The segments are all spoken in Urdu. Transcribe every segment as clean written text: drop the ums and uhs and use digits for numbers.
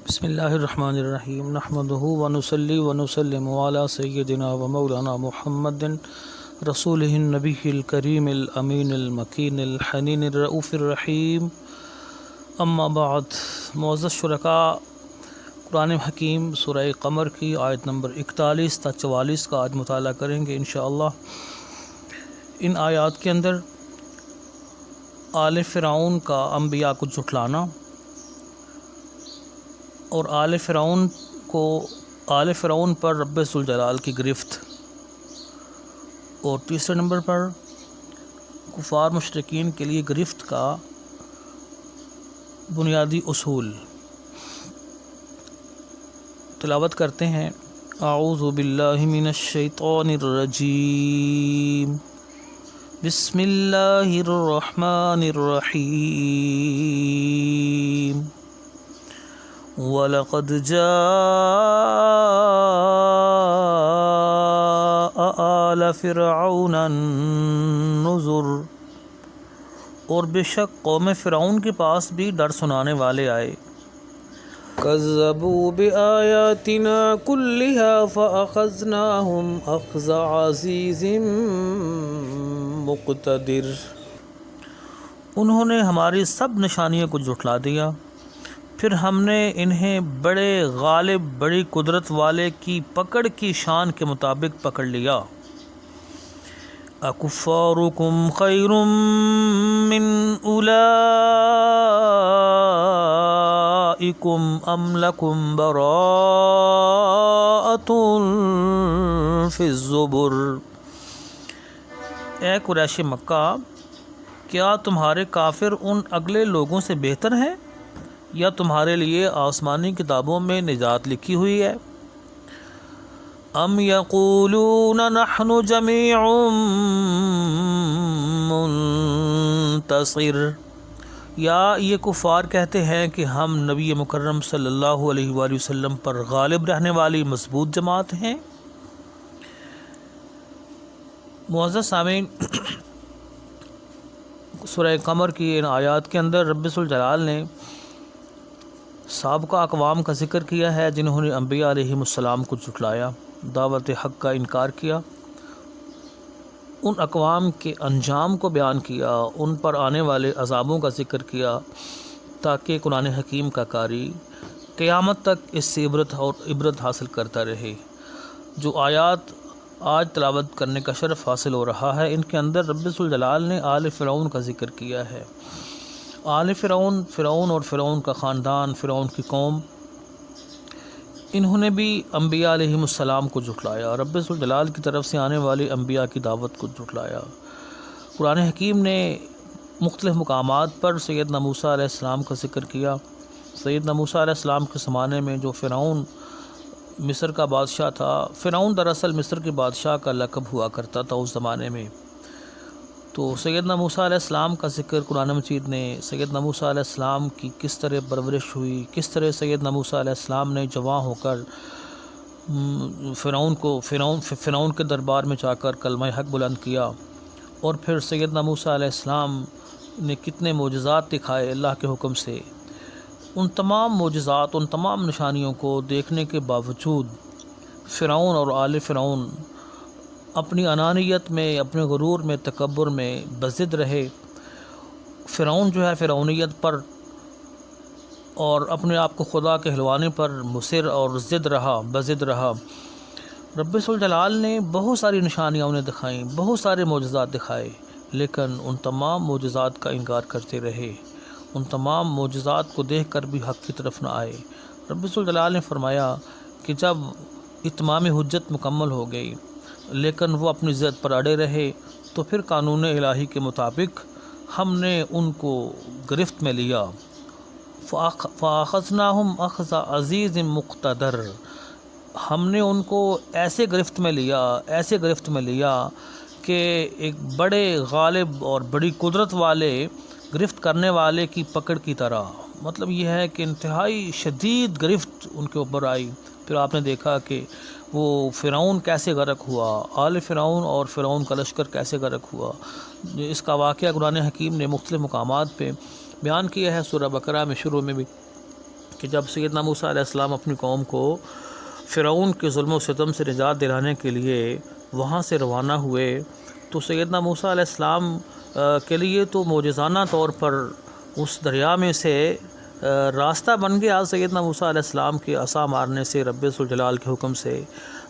بسم اللہ الرحمن الرحیم نحمدہ ونصلی ونسلم علی سیدنا و مولانا محمد رسولہ النبی الکریم الامین المکین الحنین الرؤوف الرحیم اما بعد۔ معزز شرکاء، قرآن حکیم سورہ قمر کی آیت نمبر 41 تا 44 کا آج مطالعہ کریں گے انشاءاللہ۔ ان آیات کے اندر آل فرعون کا انبیاء کو جھٹلانا اور آل فرعون پر رب ذوالجلال کی گرفت، اور تیسرے نمبر پر کفار مشرکین کے لیے گرفت کا بنیادی اصول۔ تلاوت کرتے ہیں۔ اعوذ باللہ من الشیطان الرجیم، بسم اللہ الرحمن الرحیم۔ وَلَقَدْ جَاءَ آلَ فِرْعَوْنَ النُّذُرُ، اور بے شک قوم فرعون کے پاس بھی ڈر سنانے والے آئے۔ كَذَّبُوا بِآيَاتِنَا كُلِّهَا فَأَخَذْنَاهُمْ أَخْذَ عَزِيزٍ مُقْتَدِرٍ، انہوں نے ہماری سب نشانیوں کو جھٹلا دیا، پھر ہم نے انہیں بڑے غالب بڑی قدرت والے کی پکڑ کی شان کے مطابق پکڑ لیا۔ اکفارکم خیر من اولئکم ام لکم براءۃ فی الزبر، اے قریش مکہ، کیا تمہارے کافر ان اگلے لوگوں سے بہتر ہیں یا تمہارے لیے آسمانی کتابوں میں نجات لکھی ہوئی ہے؟ ام یقولون نحن جمیع منتصر، یا یہ کفار کہتے ہیں کہ ہم نبی مکرم صلی اللہ علیہ وآلہ وسلم پر غالب رہنے والی مضبوط جماعت ہیں۔ معزز سامعین، سورہ قمر کی ان آیات کے اندر رب ذوالجلال نے سابقہ اقوام کا ذکر کیا ہے جنہوں نے انبیاء علیہم السلام کو جھٹلایا، دعوت حق کا انکار کیا، ان اقوام کے انجام کو بیان کیا، ان پر آنے والے عذابوں کا ذکر کیا، تاکہ قرآن حکیم کا قاری قیامت تک اس سے عبرت حاصل کرتا رہے۔ جو آیات آج تلاوت کرنے کا شرف حاصل ہو رہا ہے، ان کے اندر رب ذوالجلال نے آل فرعون کا ذکر کیا ہے۔ آل فرعون اور فرعون کا خاندان، فرعون کی قوم، انہوں نے بھی انبیاء علیہم السلام کو جھٹلایا، رب ذوالجلال کی طرف سے آنے والے انبیاء کی دعوت کو جھٹلایا۔ قرآن حکیم نے مختلف مقامات پر سیدنا موسیٰ علیہ السلام کا ذکر کیا۔ سیدنا موسیٰ علیہ السلام کے زمانے میں جو فرعون مصر کا بادشاہ تھا، فرعون دراصل مصر کے بادشاہ کا لقب ہوا کرتا تھا اس زمانے میں، تو سیدنا موسیٰ علیہ السلام کا ذکر قرآن مجید نے سیدنا موسیٰ علیہ السلام کی کس طرح پرورش ہوئی، کس طرح سیدنا موسیٰ علیہ السلام نے جوان ہو کر فرعون کے دربار میں جا کر کلمہ حق بلند کیا، اور پھر سیدنا موسیٰ علیہ السلام نے کتنے معجزات دکھائے اللہ کے حکم سے۔ ان تمام معجزات، ان تمام نشانیوں کو دیکھنے کے باوجود فرعون اور آل فرعون اپنی انانیت میں، اپنے غرور میں، تکبر میں بضد رہے۔ فرعون جو ہے فرعونیت پر اور اپنے آپ کو خدا کہلوانے پر مصر اور بضد رہا۔ رب ذوالجلال نے بہت ساری نشانیاں انہیں دکھائیں، بہت سارے معجزات دکھائے، لیکن ان تمام معجزات کا انکار کرتے رہے، ان تمام معجزات کو دیکھ کر بھی حق کی طرف نہ آئے۔ رب ذوالجلال نے فرمایا کہ جب اتمام حجت مکمل ہو گئی لیکن وہ اپنی ضد پر اڑے رہے، تو پھر قانون الہی کے مطابق ہم نے ان کو گرفت میں لیا۔ فَأَخَذْنَاهُمْ أَخْذَ عَزِيزٍ مُقْتَدِرٍ، ہم نے ان کو ایسے گرفت میں لیا کہ ایک بڑے غالب اور بڑی قدرت والے گرفت کرنے والے کی پکڑ کی طرح، مطلب یہ ہے کہ انتہائی شدید گرفت ان کے اوپر آئی۔ پھر آپ نے دیکھا کہ وہ فرعون کیسے غرق ہوا، آل فرعون اور فرعون کا لشکر کیسے غرق ہوا۔ اس کا واقعہ قرآن حکیم نے مختلف مقامات پہ بیان کیا ہے۔ سورہ بقرہ میں شروع میں بھی کہ جب سیدنا موسیٰ علیہ السلام اپنی قوم کو فرعون کے ظلم و ستم سے نجات دلانے کے لیے وہاں سے روانہ ہوئے تو سیدنا موسیٰ علیہ السلام کے لیے تو معجزانہ طور پر اس دریا میں سے راستہ بن گیا سیدنا موسیٰ علیہ السلام کے عصا مارنے سے رب ذوالجلال کے حکم سے۔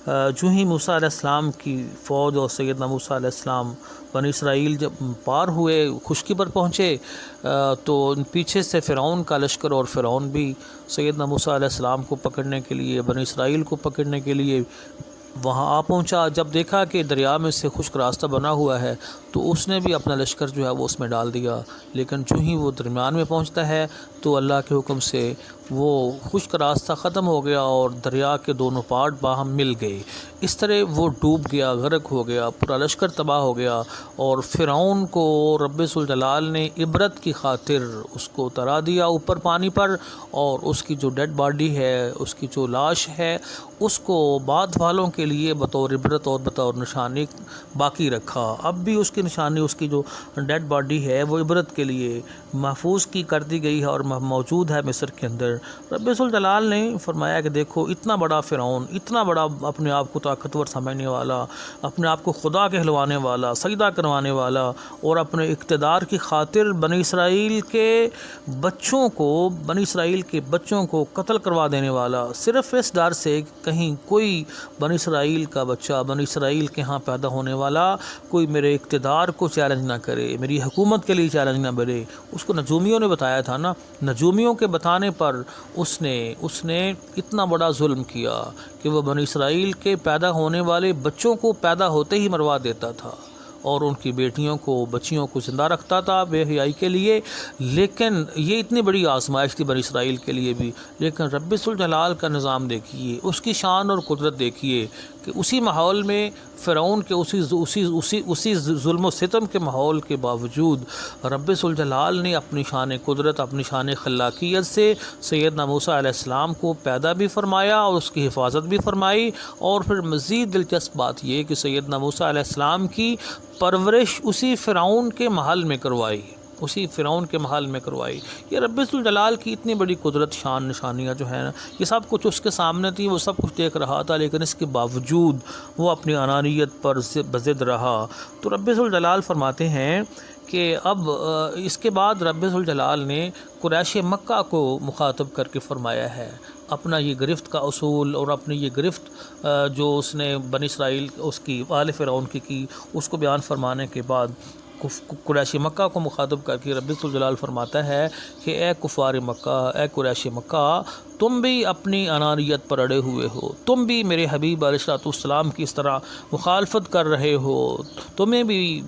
جو ہی موسیٰ علیہ السلام کی فوج اور سیدنا موسیٰ علیہ السلام بنی اسرائیل جب پار ہوئے، خشکی پر پہنچے، تو پیچھے سے فرعون کا لشکر اور فرعون بھی سیدنا موسیٰ علیہ السلام کو پکڑنے کے لیے، بنی اسرائیل کو پکڑنے کے لیے وہاں آ پہنچا۔ جب دیکھا کہ دریا میں سے خشک راستہ بنا ہوا ہے تو اس نے بھی اپنا لشکر جو ہے وہ اس میں ڈال دیا، لیکن جو ہی وہ درمیان میں پہنچتا ہے تو اللہ کے حکم سے وہ خشک راستہ ختم ہو گیا اور دریا کے دونوں پارٹ باہم مل گئے۔ اس طرح وہ ڈوب گیا، غرق ہو گیا، پورا لشکر تباہ ہو گیا، اور فرعون کو رب ذوالجلال نے عبرت کی خاطر اس کو اترا دیا اوپر پانی پر، اور اس کی جو ڈیڈ باڈی ہے، اس کی جو لاش ہے، اس کو بعد والوں کے لیے بطور عبرت اور بطور نشانی باقی رکھا۔ اب بھی اس کی نشانی، اس کی جو ڈیڈ باڈی ہے وہ عبرت کے لیے محفوظ کی کر دی گئی ہے اور موجود ہے مصر کے اندر۔ رب ذوالجلال نے فرمایا کہ دیکھو، اتنا بڑا فرعون، اتنا بڑا اپنے آپ کو طاقتور سمجھنے والا، اپنے آپ کو خدا کہلوانے والا، سجدہ کروانے والا، اور اپنے اقتدار کی خاطر بنی اسرائیل کے بچوں کو قتل کروا دینے والا، صرف اس ڈر سے کہیں کوئی بنی اسرائیل کا بچہ، بنی اسرائیل کے ہاں پیدا ہونے والا کوئی میرے اقتدار کو چیلنج نہ کرے، میری حکومت کے لیے چیلنج نہ بڑھے۔ اس کو نجومیوں نے بتایا تھا نا، نجومیوں کے بتانے پر اس نے اتنا بڑا ظلم کیا کہ وہ بنی اسرائیل کے پیدا ہونے والے بچوں کو پیدا ہوتے ہی مروا دیتا تھا، اور ان کی بیٹیوں کو، بچیوں کو زندہ رکھتا تھا بے حیائی کے لیے۔ لیکن یہ اتنی بڑی آزمائش تھی بنی اسرائیل کے لیے بھی، لیکن رب ذوالجلال کا نظام دیکھیے، اس کی شان اور قدرت دیکھیے کہ اسی ماحول میں، فرعون کے اسی ظلم و ستم کے ماحول کے باوجود رب ذوالجلال نے اپنی شان قدرت، اپنی شان خلاقیت سے سیدنا موسیٰ علیہ السلام کو پیدا بھی فرمایا اور اس کی حفاظت بھی فرمائی۔ اور پھر مزید دلچسپ بات یہ کہ سیدنا موسیٰ علیہ السلام کی پرورش اسی فرعون کے محل میں کروائی، یہ رب ذوالجلال کی اتنی بڑی قدرت، شان، نشانیاں جو ہیں نا، یہ سب کچھ اس کے سامنے تھی، وہ سب کچھ دیکھ رہا تھا، لیکن اس کے باوجود وہ اپنی انانیت پر بضد رہا۔ تو رب ذوالجلال فرماتے ہیں کہ اب اس کے بعد رب ذوالجلال نے قریش مکہ کو مخاطب کر کے فرمایا ہے، اپنا یہ گرفت کا اصول اور اپنی یہ گرفت جو اس نے بنی اسرائیل اس کی آل فرعون کی اس کو بیان فرمانے کے بعد قریش مکہ کو مخاطب کر کے رب ذوالجلال فرماتا ہے کہ اے کفار مکہ، اے قریش مکہ، تم بھی اپنی انانیت پر اڑے ہوئے ہو، تم بھی میرے حبیب علیہ السلام کی اس طرح مخالفت کر رہے ہو، تمہیں بھی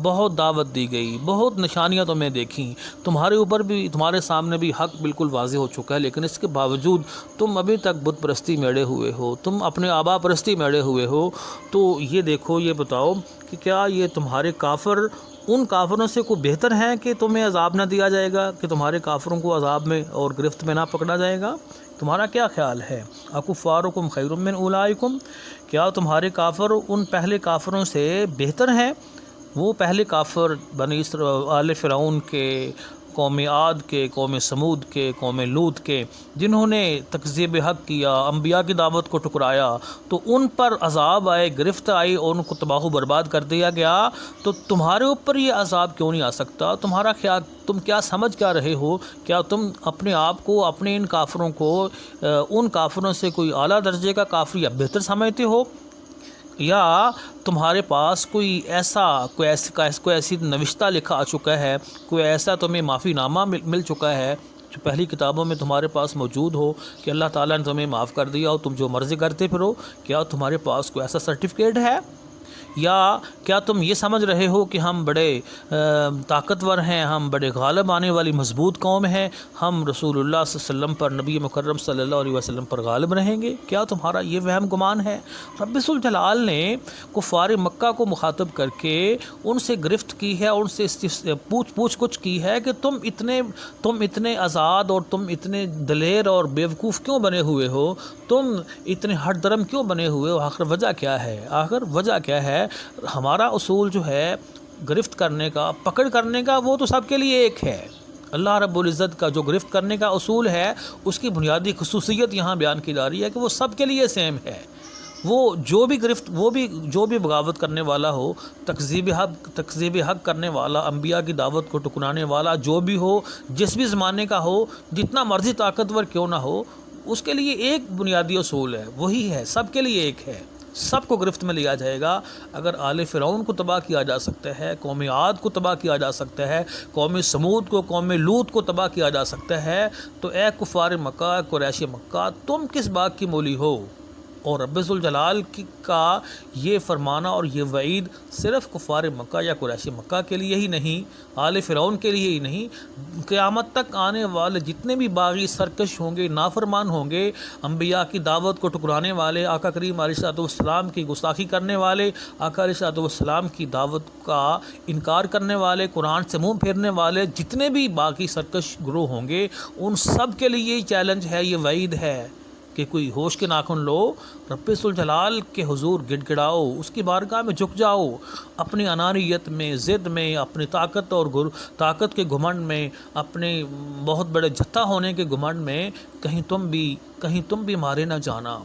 بہت دعوت دی گئی، بہت نشانیاں تمہیں دیکھیں، تمہارے اوپر بھی، تمہارے سامنے بھی حق بالکل واضح ہو چکا ہے، لیکن اس کے باوجود تم ابھی تک بت پرستی میں اڑے ہوئے ہو، تم اپنے آبا پرستی میں اڑے ہوئے ہو۔ تو یہ دیکھو، یہ بتاؤ کہ کیا یہ تمہارے کافر ان کافروں سے کوئی بہتر ہیں کہ تمہیں عذاب نہ دیا جائے گا، کہ تمہارے کافروں کو عذاب میں اور گرفت میں نہ پکڑا جائے گا؟ تمہارا کیا خیال ہے؟ اکفارکم خیر من اولئکم، کیا تمہارے کافر ان پہلے کافروں سے بہتر ہیں؟ وہ پہلے کافر بنی آل فرعون کے، قوم عاد کے، قوم سمود کے، قوم لوط کے، جنہوں نے تکذیب حق کیا، انبیاء کی دعوت کو ٹکرایا، تو ان پر عذاب آئے، گرفت آئی اور ان کو تباہ و برباد کر دیا گیا۔ تو تمہارے اوپر یہ عذاب کیوں نہیں آ سکتا؟ تمہارا خیال، تم کیا سمجھ کیا رہے ہو؟ کیا تم اپنے آپ کو، اپنے ان کافروں کو، ان کافروں سے کوئی اعلیٰ درجے کا کافر یا بہتر سمجھتے ہو؟ یا تمہارے پاس کوئی ایسی نوشتہ لکھا آ چکا ہے، کوئی ایسا تمہیں معافی نامہ مل چکا ہے جو پہلی کتابوں میں تمہارے پاس موجود ہو کہ اللہ تعالیٰ نے تمہیں معاف کر دیا اور تم جو مرضی کرتے پھرو؟ کیا تمہارے پاس کوئی ایسا سرٹیفکیٹ ہے؟ یا کیا تم یہ سمجھ رہے ہو کہ ہم بڑے طاقتور ہیں، ہم بڑے غالب آنے والی مضبوط قوم ہیں، ہم رسول اللہ صلی اللہ علیہ وسلم پر، نبی مکرم صلی اللہ علیہ وسلم پر غالب رہیں گے؟ کیا تمہارا یہ وہم گمان ہے؟ رب ذوالجلال نے کفار مکہ کو مخاطب کر کے ان سے گرفت کی ہے، ان سے پوچھ گچھ کی ہے کہ تم اتنے آزاد اور تم اتنے دلیر اور بیوقوف کیوں بنے ہوئے ہو؟ تم اتنے ہٹ درم کیوں بنے ہوئے ہو؟ آخر وجہ کیا ہے؟ وجہ کیا ہے؟ ہمارا اصول جو ہے گرفت کرنے کا، پکڑ کرنے کا، وہ تو سب کے لیے ایک ہے، اللہ رب العزت کا جو گرفت کرنے کا اصول ہے اس کی بنیادی خصوصیت یہاں بیان کی جا رہی ہے کہ وہ سب کے لیے سیم ہے. وہ جو بھی بغاوت کرنے والا ہو، تکذیب حق کرنے والا، انبیاء کی دعوت کو ٹکرانے والا جو بھی ہو، جس بھی زمانے کا ہو، جتنا مرضی طاقتور کیوں نہ ہو، اس کے لیے ایک بنیادی اصول ہے، وہی ہے، سب کے لیے ایک ہے، سب کو گرفت میں لیا جائے گا. اگر آل فرعون کو تباہ کیا جا سکتا ہے، قوم عاد کو تباہ کیا جا سکتا ہے، قوم سمود کو، قوم لوط کو تباہ کیا جا سکتا ہے، تو اے کفار مکہ، قریش مکہ، تم کس بات کی مولی ہو؟ اور رب ذوالجلال کا یہ فرمانا اور یہ وعید صرف کفار مکہ یا قریش مکہ کے لیے ہی نہیں، آل فرعون کے لیے ہی نہیں، قیامت تک آنے والے جتنے بھی باغی سرکش ہوں گے، نافرمان ہوں گے، انبیاء کی دعوت کو ٹکرانے والے، آقا کریم علیہ الصلوۃ والسلام کی گستاخی کرنے والے، آقا علیہ الصلوۃ والسلام کی دعوت کا انکار کرنے والے، قرآن سے منہ پھیرنے والے جتنے بھی باقی سرکش گروہ ہوں گے، ان سب کے لیے یہ چیلنج ہے، یہ وعید ہے کہ کوئی ہوش کے ناخن لو، رب ذوالجلال کے حضور گڑ گڑاؤ، اس کی بارگاہ میں جھک جاؤ، اپنی انانیت میں، ضد میں، اپنی طاقت کے گھمنڈ میں، اپنے بہت بڑے جتھا ہونے کے گھمنڈ میں کہیں تم بھی مارے نہ جانا.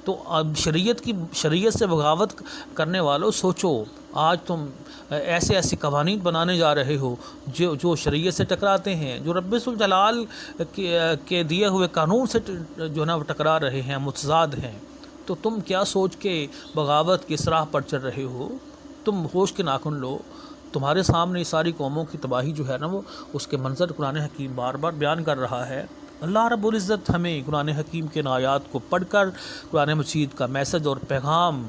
تو اب شریعت سے بغاوت کرنے والوں، سوچو، آج تم ایسے قوانین بنانے جا رہے ہو جو شریعت سے ٹکراتے ہیں، جو رب ذوالجلال کے دیے ہوئے قانون سے جو نا ٹکرا رہے ہیں، متضاد ہیں. تو تم کیا سوچ کے بغاوت کی راہ پر چل رہے ہو؟ تم ہوش کے ناخن لو. تمہارے سامنے ساری قوموں کی تباہی جو ہے نا، وہ اس کے منظر قرآن حکیم بار بار بیان کر رہا ہے. اللہ رب العزت ہمیں قرآن حکیم کے آیات کو پڑھ کر قرآن مجید کا میسج اور پیغام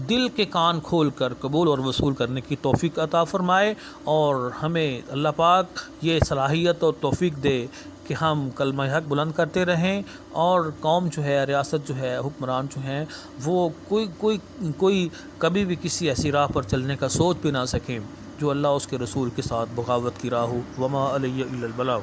دل کے کان کھول کر قبول اور وصول کرنے کی توفیق عطا فرمائے، اور ہمیں اللہ پاک یہ صلاحیت اور توفیق دے کہ ہم کلمہ حق بلند کرتے رہیں، اور قوم جو ہے، ریاست جو ہے، حکمران جو ہیں، وہ کوئی کبھی بھی کسی ایسی راہ پر چلنے کا سوچ بھی نہ سکیں جو اللہ اس کے رسول کے ساتھ بغاوت کی راہ ہو. وما علیہ الا البلاغ.